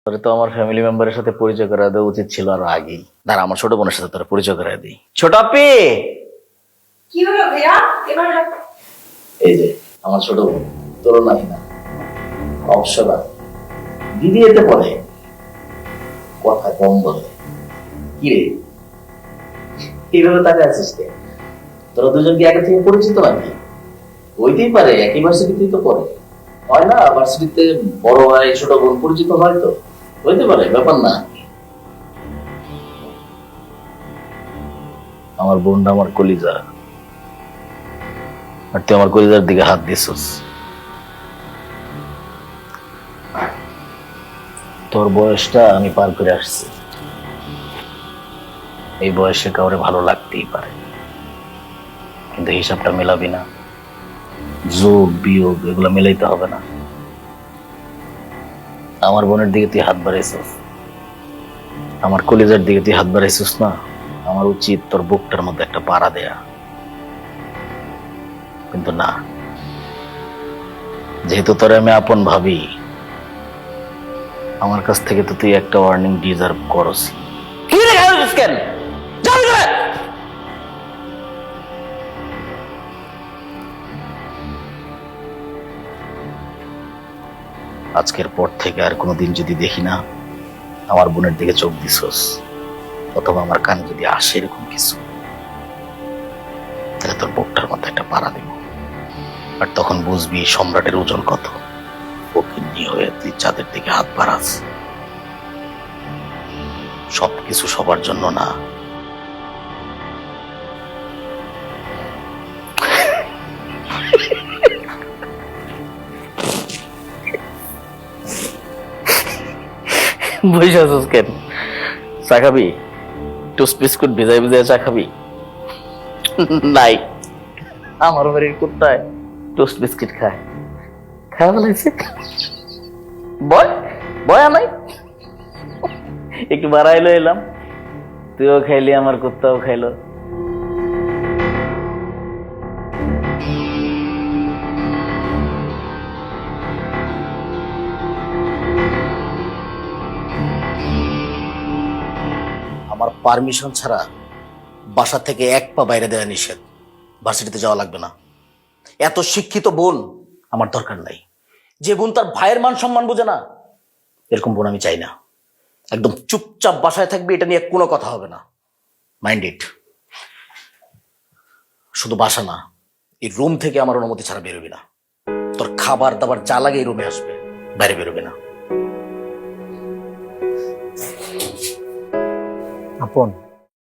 তোরে তো আমার ফ্যামিলি মেম্বারের সাথে পরিচয় করা দেওয়া উচিত ছিল আরো আগেই। দাঁড়া, আমার ছোট বোনের সাথে তোরা পরিচয় করা দিই। ছোট আপি, কি হলো ভাইয়া? এবার এই যে আমার ছোট বোন, তোর নাকি না অপসরা, দিদি এতে পড়ে, কথা কম বলে। কি রে, এইভাবে তাকে আছিস কে? তোরা দুজন কি আগে থেকে পরিচিত নাকি? হইতেই পারে, একই ভার্সিটিতেই তো পড়ে, হয় না? ভার্সিটিতে বড় ভাই ছোট বোন পরিচিত হয় তো, হইতে পারে, ব্যাপার না। আমার বোনটা আমার কলিজা, আর তুই আমার কলিজার দিকে হাত দিছিস। তোর বয়সটা আমি পার করে আসছি। এই বয়সে কাউরে ভালো লাগতেই পারে, কিন্তু হিসাবটা মেলাবি না। যোগ বিয়োগ এগুলো মেলাইতে হবে না। আমার বোনের দিকে তুই হাত বাড়াইছিস, আমার কলিজার দিকে তুই হাত বাড়াইছিস না। আমার উচিত তোর বুকটার মধ্যে একটা পাড়া দেয়া, কিন্তু না। যেহেতু তোরে আমি আপন ভাবি, আমার কাছ থেকে তো তুই একটা ওয়ার্নিং ডিজার্ভ করস। কি রে খাইছিস কেন? যাবি না? আজকের পর থেকে আর কোনোদিন যদি দেখি না আমার বোনের দিকে চোখ দিছস, অথবা আমার কানে যদি আসে এরকম কিছু, তাহলে তোর বুকটার মধ্যে একটা পাড়া দিব। আর তখন বুঝবি সম্রাটের ওজন কত। ফকিন্নি হয়ে তুই চাঁদের দিকে হাত বাড়াস। সবকিছু সবার জন্য না। বুঝে আছিস কেন? চা খাবি? টোস্ট বিস্কুট ভিজাই ভিজাই চা খাবি? নাই, আমার বাড়ির কুত্তায় টোস্ট বিস্কিট খায়, খাওয়া ফেলাইছে। বয় বয় নাই, একটু বাড়াইলো এলাম, তুইও খাইলি, আমার কুত্তাও খাইলো। আমার পারমিশন ছাড়া বাসা থেকে এক পা বাইরে দেওয়া নিষেধ। ভার্সিটিতে যাওয়া লাগবে না। এত শিক্ষিত বোন আমার দরকার নাই, যে বোন তার ভাইয়ের মান সম্মান বোঝে না, এরকম বোন আমি চাই না। একদম চুপচাপ বাসায় থাকবি, এটা নিয়ে কোনো কথা হবে না। Mind it. শুধু বাসা না, এই রুম থেকে আমার অনুমতি ছাড়া বেরোবি না। তোর খাবার দাবার যা লাগে এই রুমে আসবে, বাইরে বেরোবি না। আপন